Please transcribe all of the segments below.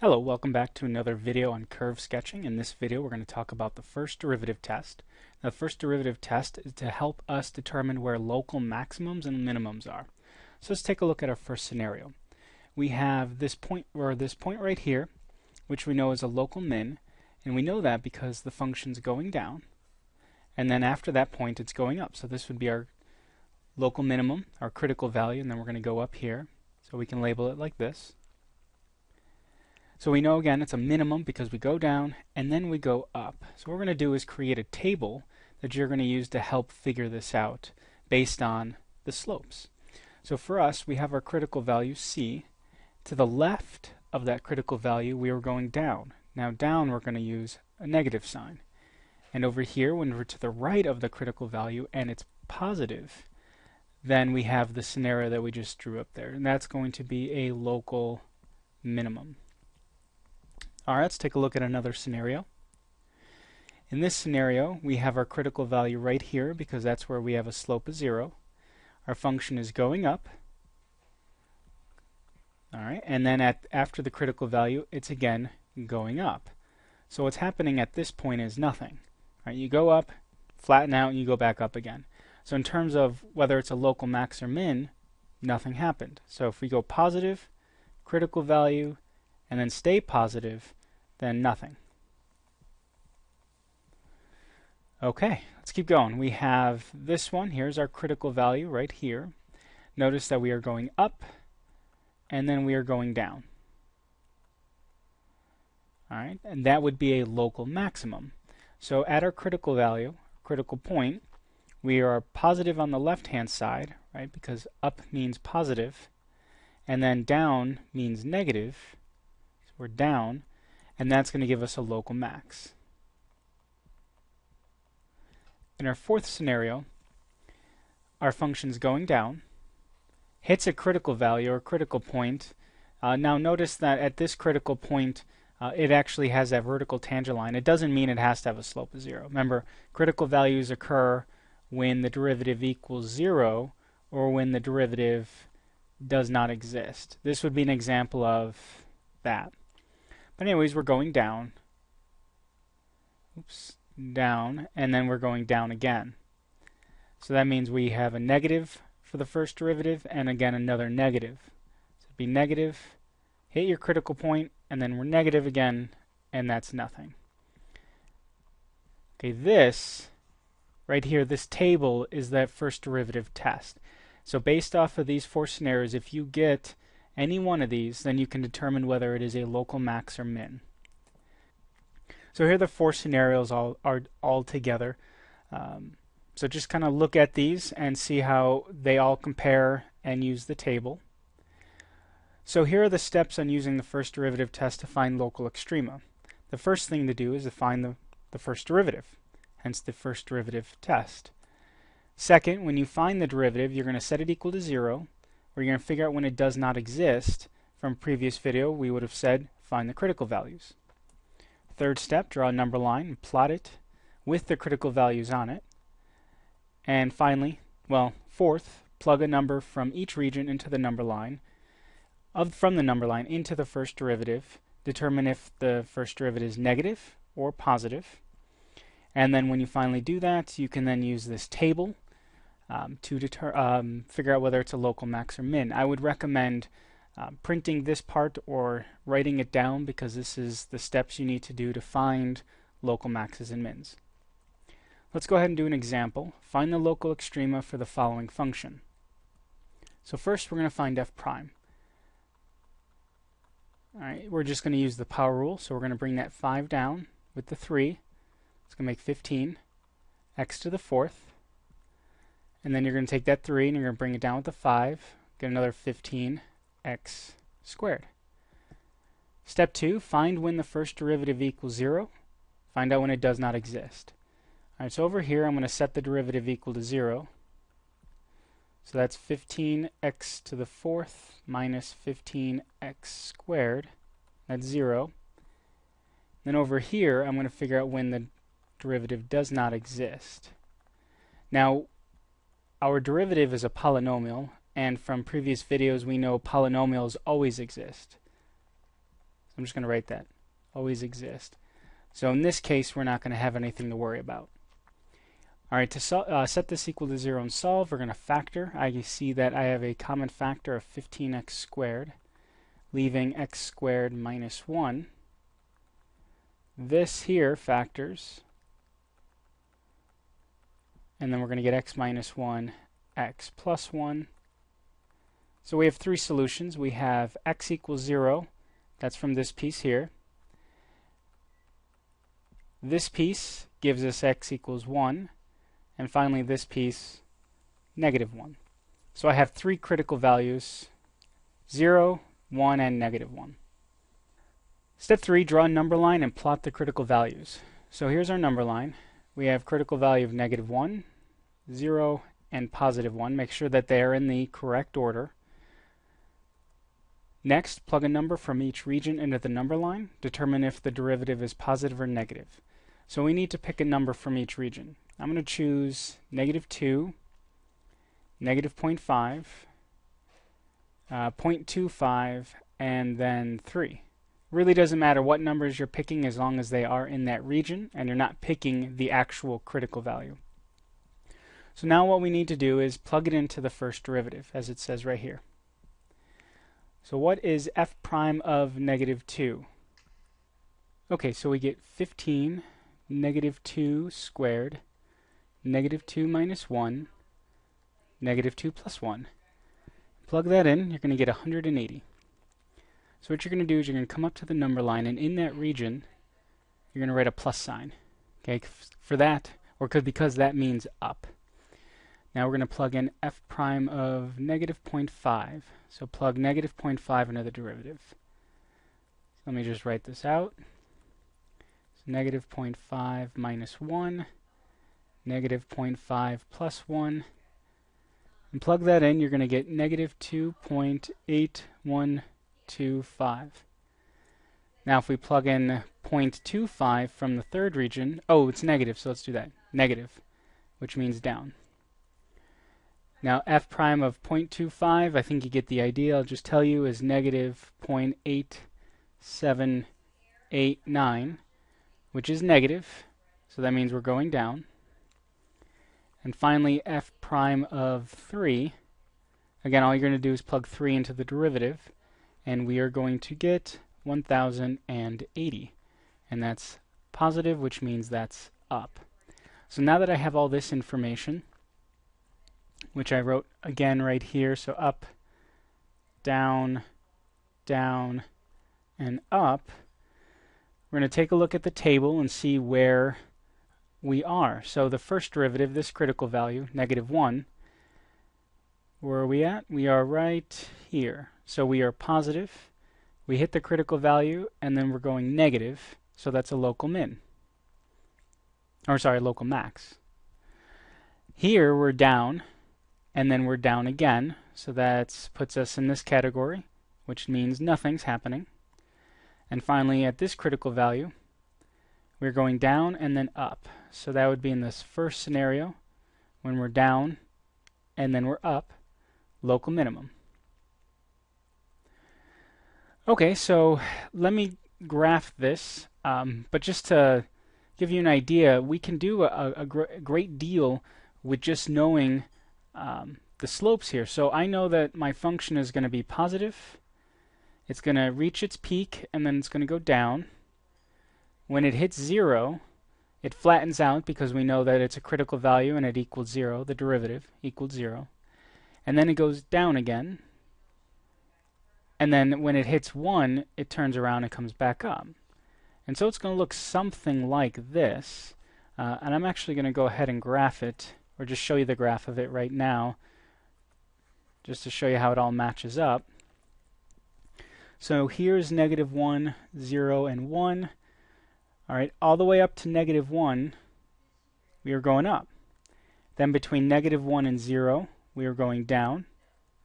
Hello, welcome back to another video on curve sketching. In this video we're going to talk about the first derivative test. Now, the first derivative test is to help us determine where local maximums and minimums are. So let's take a look at our first scenario. We have this point right here, which we know is a local min, and we know that because the function's going down, and then after that point it's going up. So this would be our local minimum, our critical value, and then we're going to go up here. So we can label it like this. So we know again it's a minimum because we go down and then we go up. So what we're going to do is create a table that you're going to use to help figure this out based on the slopes. So for us, we have our critical value C. To the left of that critical value, we are going down. Now down, we're going to use a negative sign. And over here, when we're to the right of the critical value and it's positive, then we have the scenario that we just drew up there. And that's going to be a local minimum. Alright, let's take a look at another scenario. In this scenario, we have our critical value right here because that's where we have a slope of 0. Our function is going up. Alright, and then after the critical value, it's again going up. So what's happening at this point is nothing. Right, you go up, flatten out, and you go back up again. So in terms of whether it's a local max or min, nothing happened. So if we go positive, critical value, and then stay positive, then nothing. Okay, let's keep going. We have this one. Here's our critical value right here. Notice that we are going up and then we are going down. Alright, and that would be a local maximum. So at our critical value, critical point, we are positive on the left-hand side, right, because up means positive, and then down means negative. So we're down, and that's going to give us a local max. In our fourth scenario, our function's going down, hits a critical value or critical point. Now notice that at this critical point, it actually has that vertical tangent line. It doesn't mean it has to have a slope of 0. Remember, critical values occur when the derivative equals 0 or when the derivative does not exist. This would be an example of that. But anyways, we're going down. Oops, down, and then we're going down again. So that means we have a negative for the first derivative and again another negative. So it'd be negative, hit your critical point, and then we're negative again, and that's nothing. Okay, this right here, this table is that first derivative test. So based off of these four scenarios, if you get any one of these, then you can determine whether it is a local max or min. So here are the four scenarios all together. So just kind of look at these and see how they all compare and use the table. So here are the steps on using the first derivative test to find local extrema. The first thing to do is to find the first derivative, hence the first derivative test. Second, when you find the derivative, you're going to set it equal to 0, or you're going to figure out when it does not exist. From previous video, we would have said find the critical values. Third step, draw a number line and plot it with the critical values on it. And finally, fourth, plug a number from each region into the number line, from the number line into the first derivative. Determine if the first derivative is negative or positive. And then when you finally do that, you can then use this table to figure out whether it's a local max or min. I would recommend printing this part or writing it down because this is the steps you need to do to find local maxes and mins. Let's go ahead and do an example. Find the local extrema for the following function. So first we're going to find f prime. Alright, we're just going to use the power rule, so we're going to bring that 5 down with the 3. It's going to make 15 x to the 4th. And then you're going to take that 3 and you're going to bring it down with the 5, get another 15 x squared. Step 2, find when the first derivative equals 0. Find out when it does not exist. Alright, so over here I'm going to set the derivative equal to 0. So that's 15x to the 4th minus 15x squared. That's 0. Then over here I'm going to figure out when the derivative does not exist. Now, our derivative is a polynomial, and from previous videos we know polynomials always exist. I'm just going to write that. Always exist. So in this case, we're not going to have anything to worry about. All right, to set this equal to 0 and solve, we're going to factor. I see that I have a common factor of 15x squared, leaving x squared minus 1. This here factors, and then we're going to get x minus 1, x plus 1. So we have three solutions. We have x equals 0. That's from this piece here. This piece gives us x equals 1. And finally, this piece, negative 1. So I have three critical values, 0, 1, and negative 1. Step 3, draw a number line and plot the critical values. So here's our number line. We have critical value of negative 1, 0, and positive 1. Make sure that they are in the correct order. Next, plug a number from each region into the number line. Determine if the derivative is positive or negative. So we need to pick a number from each region. I'm going to choose negative 2, negative 0.5, 0.25, and then 3. Really doesn't matter what numbers you're picking as long as they are in that region and you're not picking the actual critical value. So now what we need to do is plug it into the first derivative, as it says right here. So what is f prime of negative 2? Okay, so we get 15 negative 2 squared, negative 2 minus 1, negative 2 plus 1. Plug that in, you're going to get 180. So what you're going to do is you're going to come up to the number line, and in that region, you're going to write a plus sign. Okay, for that, or because that means up. Now we're going to plug in f prime of negative 0.5. So plug negative 0.5 into the derivative. So let me just write this out. So negative 0.5 minus 1. Negative 0.5 plus 1, and plug that in, you're going to get negative 2.8125. Now if we plug in 0.25 from the third region, oh, it's negative, so let's do that. Negative, which means down. Now f prime of 0.25, I think you get the idea, I'll just tell you, is negative 0.8789, which is negative, so that means we're going down. And finally, f prime of 3, again, all you're going to do is plug 3 into the derivative, and we are going to get 1080. And that's positive, which means that's up. So now that I have all this information, which I wrote again right here, so up, down, down, and up, we're going to take a look at the table and see where we are. So the first derivative, this critical value, negative 1, where are we at? We are right here. So we are positive, we hit the critical value, and then we're going negative, so that's a local min. Or sorry, local max. Here we're down, and then we're down again, so that puts us in this category, which means nothing's happening. And finally, at this critical value, we're going down and then up. So that would be in this first scenario, when we're down and then we're up, local minimum. Okay, so let me graph this, but just to give you an idea, we can do a great deal with just knowing the slopes here. So I know that my function is going to be positive, it's going to reach its peak, and then it's going to go down. When it hits 0, it flattens out because we know that it's a critical value and it equals 0, the derivative equals 0. And then it goes down again. And then when it hits 1, it turns around and comes back up. And so it's going to look something like this. And I'm actually going to go ahead and graph it, or just show you the graph of it right now, just to show you how it all matches up. So here's negative 1, 0, and 1. All right, all the way up to negative 1, we are going up. Then between negative 1 and 0, we are going down,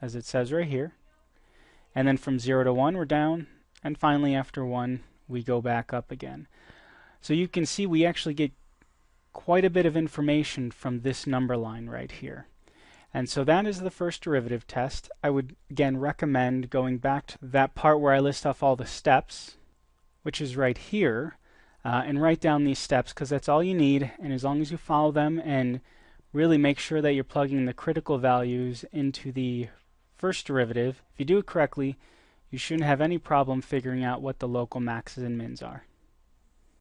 as it says right here. And then from 0 to 1, we're down. And finally, after 1, we go back up again. So you can see we actually get quite a bit of information from this number line right here. And so that is the first derivative test. I would, again, recommend going back to that part where I list off all the steps which is right here, and write down these steps because that's all you need. And as long as you follow them and really make sure that you're plugging the critical values into the first derivative, if you do it correctly, you shouldn't have any problem figuring out what the local maxes and mins are.